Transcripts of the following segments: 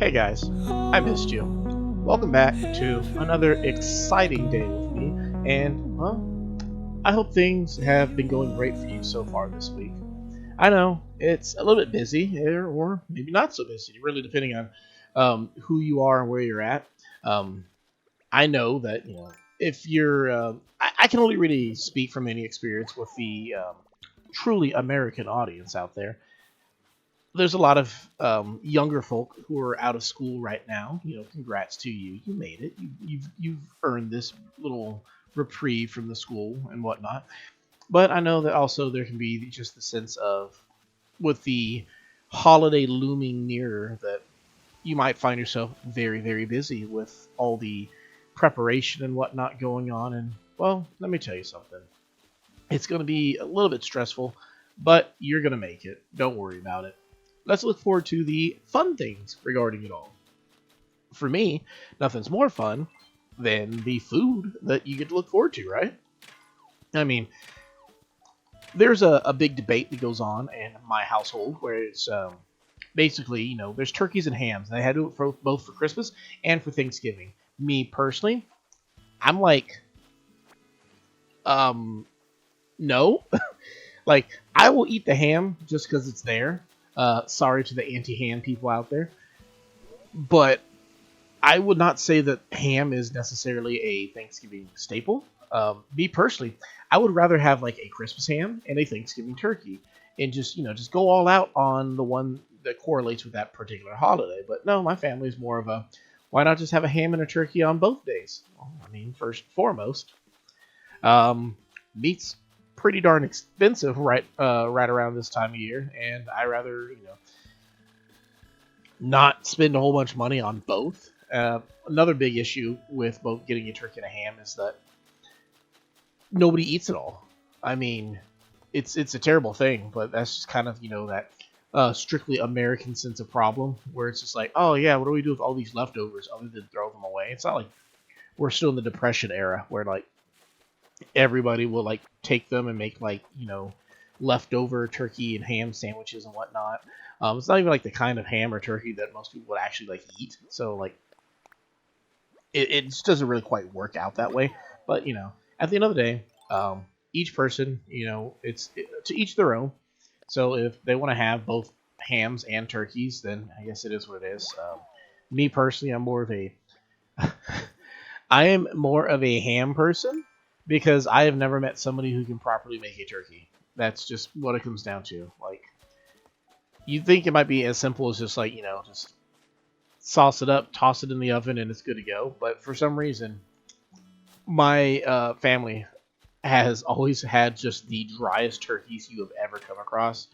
Hey guys, I missed you. Welcome back to another exciting day with me, and well, I hope things have been going great for you so far this week. I know it's a little bit busy, or maybe not so busy, really depending on who you are and where you're at. Um, I know that if you're, I can only really speak from any experience with the truly American audience out there. There's a lot of younger folk who are out of school right now. Congrats to you. You made it. You've earned this little reprieve from the school and whatnot. But I know that also there can be just the sense of, with the holiday looming nearer, that you might find yourself very, very busy with all the preparation and whatnot going on. And well, let me tell you something. It's going to be a little bit stressful, but you're going to make it. Don't worry about it. Let's look forward to the fun things regarding it all. For me, nothing's more fun than the food that you get to look forward to, right? I mean, there's a big debate that goes on in my household where it's basically, there's turkeys and hams. And they had to do it for both for Christmas and for Thanksgiving. Me personally, I'm like, no. Like, I will eat the ham just because it's there. Sorry to the anti-ham people out there. But I would not say that ham is necessarily a Thanksgiving staple. Me personally, I would rather have like a Christmas ham and a Thanksgiving turkey, and just go all out on the one that correlates with that particular holiday. But no, my family is more of a, why not just have a ham and a turkey on both days? Well, I mean, first and foremost, meat's pretty darn expensive right around this time of year, and I rather not spend a whole bunch of money on both. Another big issue with both getting a turkey and a ham is that nobody eats it all. I mean, it's a terrible thing, but that's just kind of that strictly American sense of problem, where it's just like, oh yeah, what do we do with all these leftovers other than throw them away? It's not like we're still in the Depression era where like everybody will like take them and make like leftover turkey and ham sandwiches and whatnot. It's not even like the kind of ham or turkey that most people would actually like eat. So like it just doesn't really quite work out that way. But at the end of the day, each person, to each their own. So if they want to have both hams and turkeys, then I guess it is what it is. Me personally, I am more of a ham person because I have never met somebody who can properly make a turkey. That's just what it comes down to. Like, you'd think it might be as simple as just like, just sauce it up, toss it in the oven, and it's good to go. But for some reason, my family has always had just the driest turkeys you have ever come across,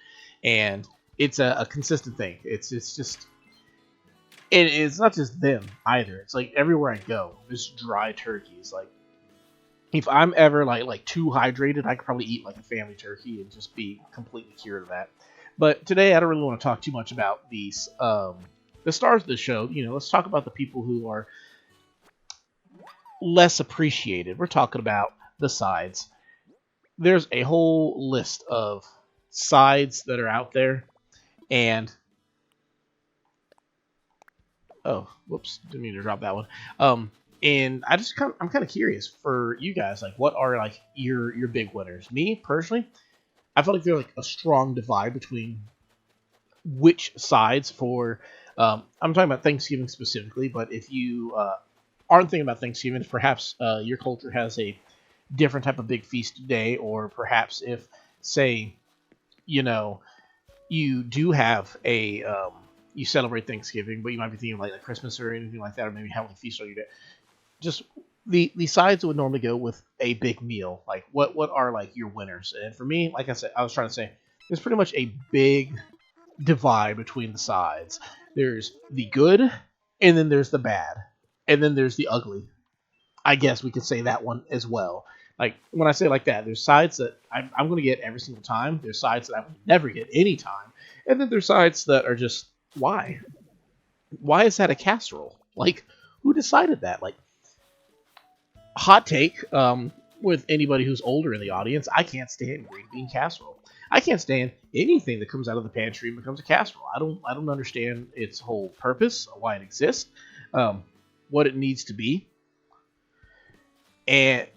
and it's a consistent thing. It's just, it's not just them either. It's like everywhere I go, there's dry turkeys. Like, if I'm ever like too hydrated, I could probably eat like a family turkey and just be completely cured of that. But today, I don't really want to talk too much about these the stars of the show. Let's talk about the people who are less appreciated. We're talking about the sides. There's a whole list of sides that are out there, and oh, whoops, didn't mean to drop that one. And I'm kind of curious for you guys, like, what are like your big winners? Me personally, I feel like there's like a strong divide between which sides for. I'm talking about Thanksgiving specifically, but if you aren't thinking about Thanksgiving, perhaps your culture has a different type of big feast day, or perhaps if, say, you do have a you celebrate Thanksgiving, but you might be thinking like Christmas or anything like that, or maybe having a feast on your day. Just the sides would normally go with a big meal. Like, what are like your winners? And for me, like I said, I was trying to say, there's pretty much a big divide between the sides. There's the good, and then there's the bad, and then there's the ugly. I guess we could say that one as well. Like, when I say it like that, there's sides that I'm going to get every single time. There's sides that I will never get any time. And then there's sides that are just, why? Why is that a casserole? Like, who decided that? Like, hot take, with anybody who's older in the audience, I can't stand green bean casserole. I can't stand anything that comes out of the pantry and becomes a casserole. I don't understand its whole purpose, why it exists, um, what it needs to be, and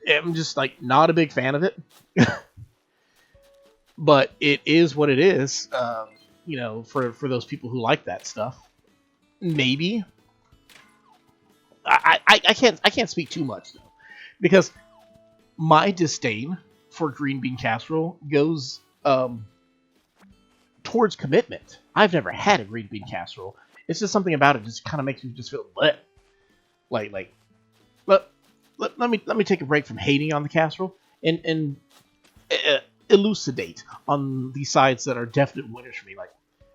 I'm just like not a big fan of it. But it is what it is. For those people who like that stuff, maybe I can't speak too much though, because my disdain for green bean casserole goes towards commitment. I've never had a green bean casserole. It's just something about it just kind of makes me just feel bleh. Like let, let me take a break from hating on the casserole and uh, elucidate on the sides that are definite winners for me. Like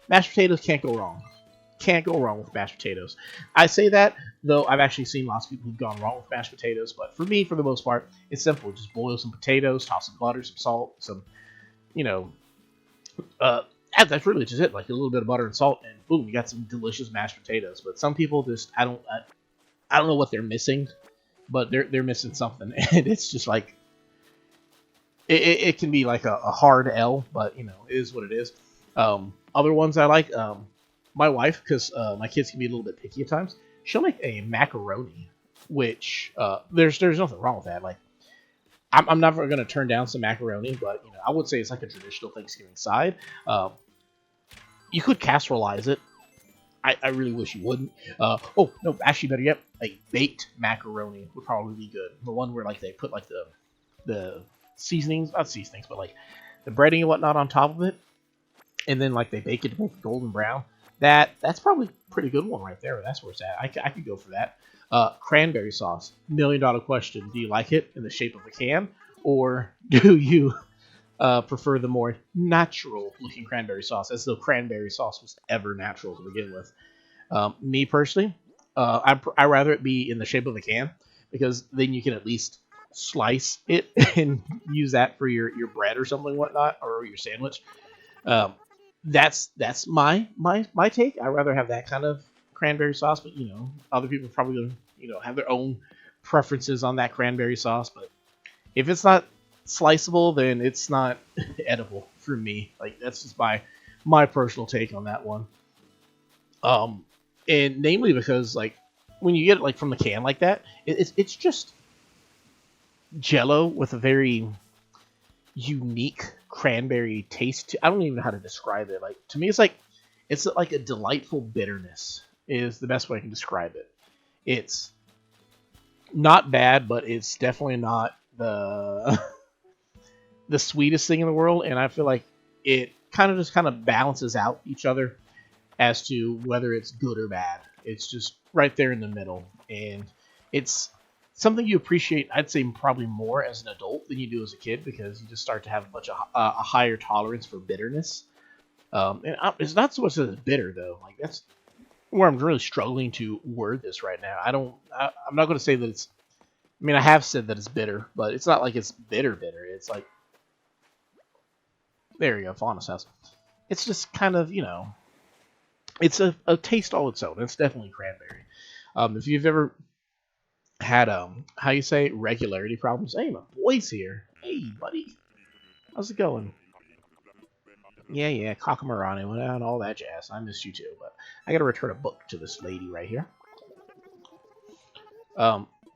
mashed potatoes can't go wrong. Can't go wrong with mashed potatoes. I say that, though I've actually seen lots of people who've gone wrong with mashed potatoes, but for me, for the most part, it's simple. Just boil some potatoes, toss some butter, some salt, some, you know, that's really just it. Like a little bit of butter and salt, and boom, you got some delicious mashed potatoes. But some people just, I don't know what they're missing, but they're missing something, and it's just like, it can be like a hard L, but, it is what it is. Other ones I like, my wife, because my kids can be a little bit picky at times, she'll make a macaroni, which there's nothing wrong with that. Like I'm never going to turn down some macaroni, but I would say it's like a traditional Thanksgiving side. You could casserolize it. I really wish you wouldn't. Oh no, actually better yet, a baked macaroni would probably be good. The one where like they put like the seasonings, not seasonings, but like the breading and whatnot on top of it, and then like they bake it to make it golden brown. That's probably a pretty good one right there. That's where it's at. I could go for that. Cranberry sauce. $1 million question. Do you like it in the shape of a can? Or do you prefer the more natural looking cranberry sauce, as though cranberry sauce was ever natural to begin with? Me personally, I rather it be in the shape of a can, because then you can at least slice it and use that for your bread or something whatnot, or your sandwich. That's my take. I rather have that kind of cranberry sauce, but other people probably have their own preferences on that cranberry sauce. But if it's not sliceable, then it's not edible for me. Like that's just my personal take on that one. And namely because like when you get it like from the can like that, it's just Jello with a very unique cranberry taste. I don't even know how to describe it. Like to me, it's like a delightful bitterness is the best way I can describe it. It's not bad, but it's definitely not the the sweetest thing in the world. And I feel like it kind of balances out each other as to whether it's good or bad. It's just right there in the middle, and it's something you appreciate, I'd say, probably more as an adult than you do as a kid, because you just start to have a higher tolerance for bitterness. It's not so much that it's bitter though. Like that's where I'm really struggling to word this right now. I'm not going to say that it's. I mean, I have said that it's bitter, but it's not like it's bitter. It's like, there you go, Faunus House. It's just kind of it's a taste all its own. It's definitely cranberry. If you've ever had how you say regularity problems. Hey, my boy's here. Hey, buddy, how's it going? Yeah, Cockamarani went out and all that jazz. I missed you too, but I gotta return a book to this lady right here.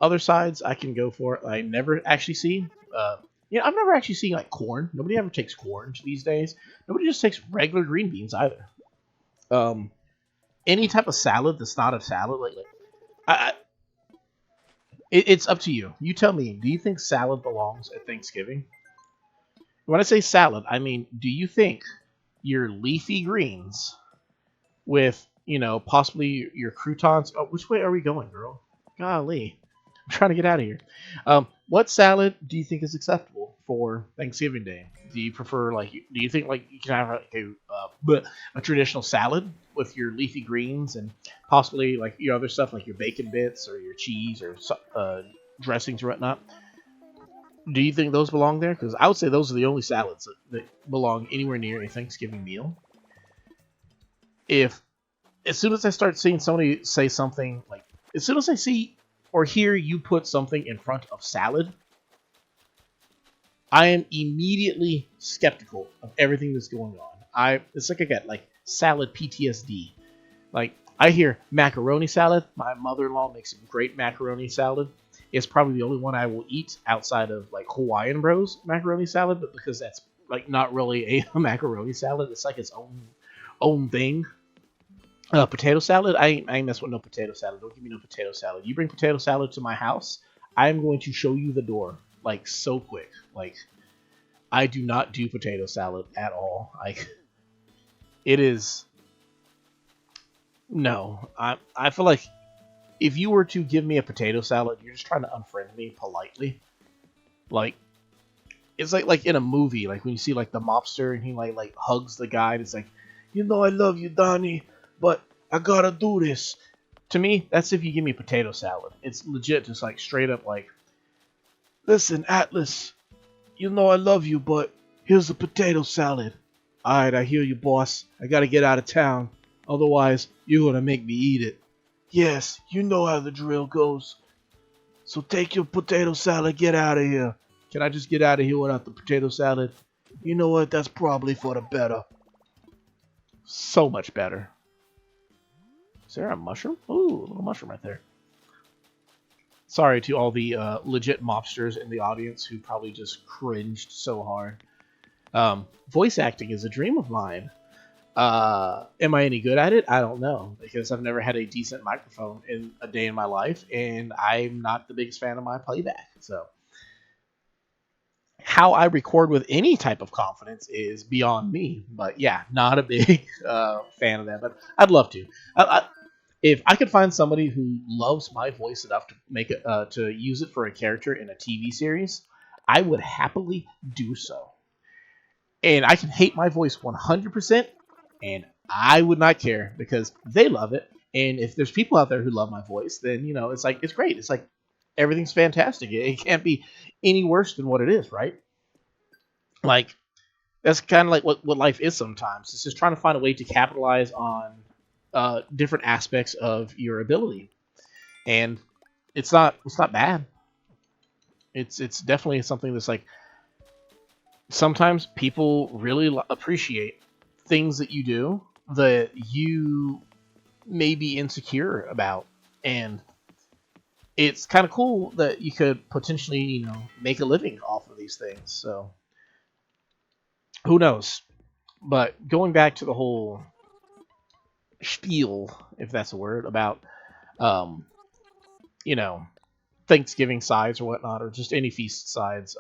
Other sides I can go for. I never actually see. I've never actually seen like corn. Nobody ever takes corn these days. Nobody just takes regular green beans either. Any type of salad that's not a salad, it's up to you. You tell me. Do you think salad belongs at Thanksgiving? When I say salad, I mean, do you think your leafy greens with, possibly your croutons? Oh, which way are we going, girl? Golly. I'm trying to get out of here. What salad do you think is acceptable for Thanksgiving Day? Do you prefer, do you think, you can have a traditional salad with your leafy greens and possibly, your other stuff, like your bacon bits or your cheese or dressings or whatnot? Do you think those belong there? Because I would say those are the only salads that belong anywhere near a Thanksgiving meal. As soon as I start seeing somebody say something, as soon as I see or hear you put something in front of salad, I am immediately skeptical of everything that's going on. It's like I got like salad PTSD. Like I hear macaroni salad. My mother-in-law makes a great macaroni salad. It's probably the only one I will eat outside of like Hawaiian Bros macaroni salad, but because that's like not really a macaroni salad, it's like its own thing. Potato salad, I ain't mess with no potato salad. Don't give me no potato salad. You bring potato salad to my house, I'm going to show you the door like so quick. Like I do not do potato salad at all. Like it is no. I feel like if you were to give me a potato salad, you're just trying to unfriend me politely. Like it's like in a movie, like when you see like the mobster and he like hugs the guy and it's like, you know I love you, Donnie, but I gotta do this. To me, that's if you give me potato salad. It's legit just like straight up like, listen, Atlas, you know I love you, but here's a potato salad. Alright, I hear you, boss. I gotta get out of town. Otherwise, you're gonna make me eat it. Yes, you know how the drill goes. So take your potato salad, get out of here. Can I just get out of here without the potato salad? You know what? That's probably for the better. So much better. Is there a mushroom? Ooh, a little mushroom right there. Sorry to all the legit mobsters in the audience who probably just cringed so hard. Voice acting is a dream of mine. Am I any good at it? I don't know, because I've never had a decent microphone in a day in my life, and I'm not the biggest fan of my playback. So, how I record with any type of confidence is beyond me. But yeah, not a big fan of that. But I'd love to. If I could find somebody who loves my voice enough to make it to use it for a character in a TV series, I would happily do so. And I can hate my voice 100%, and I would not care because they love it. And if there's people out there who love my voice, then it's like it's great. It's like everything's fantastic. It can't be any worse than what it is, right? Like that's kind of like what life is sometimes. It's just trying to find a way to capitalize on different aspects of your ability, and it's not bad. It's definitely something that's like sometimes people really appreciate things that you do that you may be insecure about, and it's kind of cool that you could potentially make a living off of these things. So who knows? But going back to the whole spiel, if that's a word, about um, you know Thanksgiving sides or whatnot, or just any feast sides.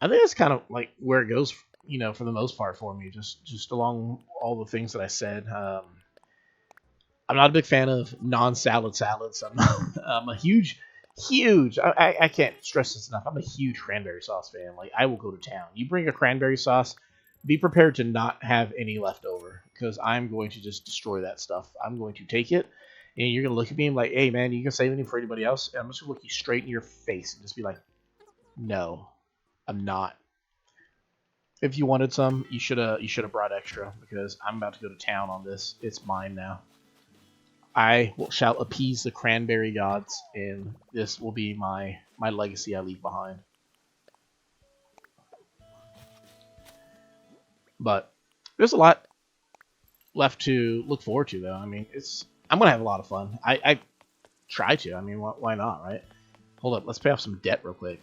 I think that's kind of like where it goes, for the most part for me. Just along all the things that I said. I'm not a big fan of non-salad salads. I'm a huge. I can't stress this enough. I'm a huge cranberry sauce fan. Like I will go to town. You bring a cranberry sauce, be prepared to not have any left over because I'm going to just destroy that stuff. I'm going to take it, and you're gonna look at me and be like, "Hey, man, you can save anything for anybody else?" And I'm just gonna look you straight in your face and just be like, "No, I'm not." If you wanted some, you should have brought extra because I'm about to go to town on this. It's mine now. Shall appease the cranberry gods, and this will be my legacy I leave behind. But there's a lot left to look forward to, though. I mean, I'm gonna have a lot of fun. I try to. I mean, why not, right? Hold up, let's pay off some debt real quick.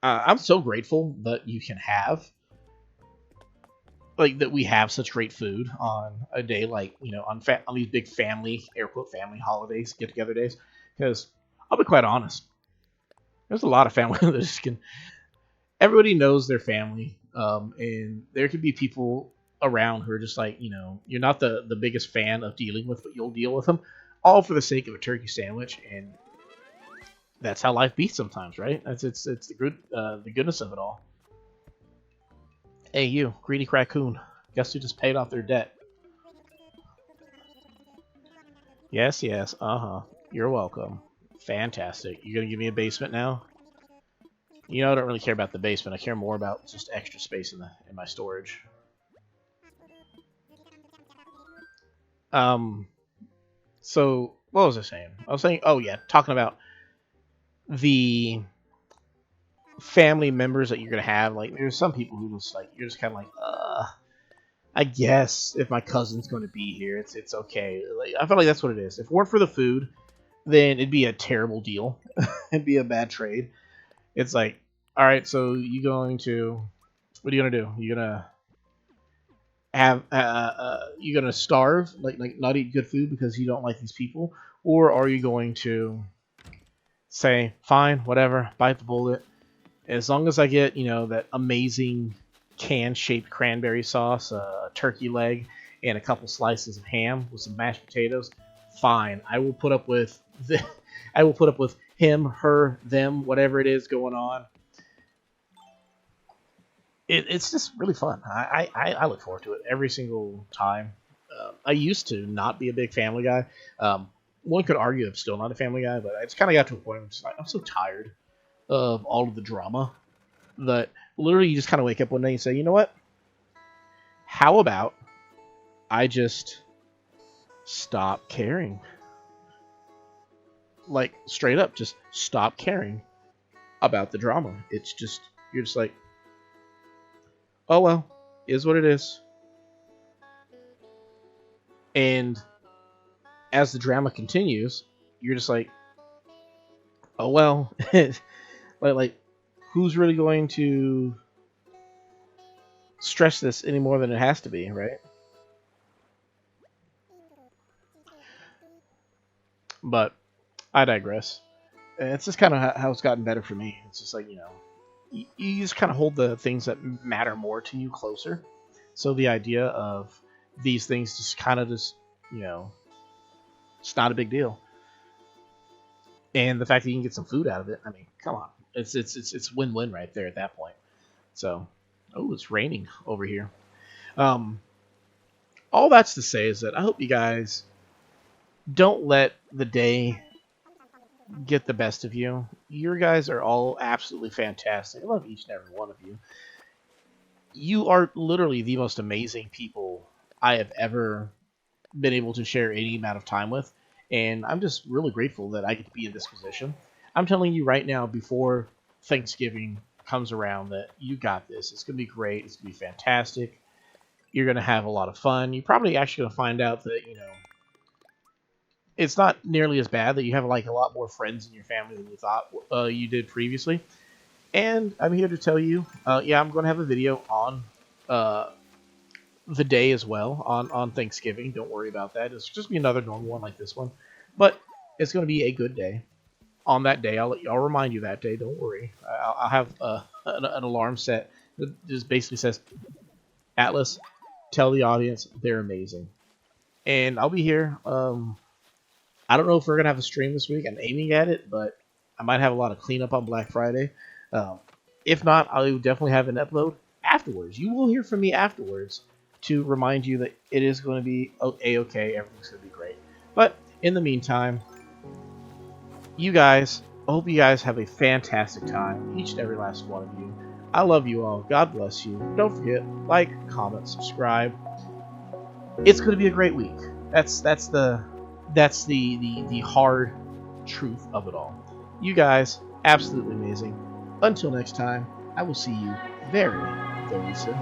I'm so grateful that you can have that we have such great food on a day like on these big family air quote family holidays, get together days. Because I'll be quite honest, there's a lot of family that just can. Everybody knows their family, and there could be people around who are just like you're not the biggest fan of dealing with, but you'll deal with them, all for the sake of a turkey sandwich, and that's how life be sometimes, right? It's the goodness of it all. Hey, you, greedy raccoon. Guess who just paid off their debt? Yes, yes, uh-huh. You're welcome. Fantastic. You're gonna give me a basement now? I don't really care about the basement. I care more about just extra space in my storage. So what was I saying? I was saying, oh yeah, talking about the family members that you're gonna have. Like, there's some people who just like you're just kind of like, I guess if my cousin's going to be here, it's okay. Like, I feel like that's what it is. If it weren't for the food, then it'd be a terrible deal. It'd be a bad trade. It's like, all right, so what are you gonna do? You gonna starve, like not eat good food because you don't like these people, or are you going to say, fine, whatever, bite the bullet, as long as I get, that amazing can-shaped cranberry sauce, a turkey leg, and a couple slices of ham with some mashed potatoes, fine. I will put up with I will put up with him, her, them, whatever it is going on. It's just really fun. I look forward to it every single time. I used to not be a big Family Guy. One could argue I'm still not a Family Guy, but I just kind of got to a point where I'm just like, I'm so tired of all of the drama that literally you just kind of wake up one day and say, you know what? How about I just stop caring? Like, straight up, just stop caring about the drama. It's just, you're just like, oh well, is what it is. And as the drama continues, you're just like, oh well, like who's really going to stress this any more than it has to be, right? But I digress. And it's just kind of how it's gotten better for me. It's just like, you just kind of hold the things that matter more to you closer. So the idea of these things just kind of it's not a big deal. And the fact that you can get some food out of it, I mean, come on, it's win-win right there at that point. So, oh, it's raining over here. All that's to say is that I hope you guys don't let the day get the best of you. Your guys are all absolutely fantastic. I love each and every one of you. You are literally the most amazing people I have ever been able to share any amount of time with. And I'm just really grateful that I get to be in this position. I'm telling you right now, before Thanksgiving comes around, that you got this. It's going to be great. It's going to be fantastic. You're going to have a lot of fun. You're probably actually going to find out that, it's not nearly as bad, that you have like a lot more friends in your family than you thought you did previously. And I'm here to tell you, yeah, I'm going to have a video on the day as well, on Thanksgiving. Don't worry about that. It's just be another normal one like this one. But it's going to be a good day. On that day, I'll remind you that day. Don't worry. I'll have an alarm set that just basically says, Atlas, tell the audience they're amazing. And I'll be here. I don't know if we're going to have a stream this week. I'm aiming at it, but I might have a lot of cleanup on Black Friday. If not, I'll definitely have an upload afterwards. You will hear from me afterwards to remind you that it is going to be a-okay. Everything's going to be great. But in the meantime, you guys, I hope you guys have a fantastic time, each and every last one of you. I love you all. God bless you. Don't forget, like, comment, subscribe. It's going to be a great week. That's the hard truth of it all. You guys, absolutely amazing. Until next time, I will see you very, very soon.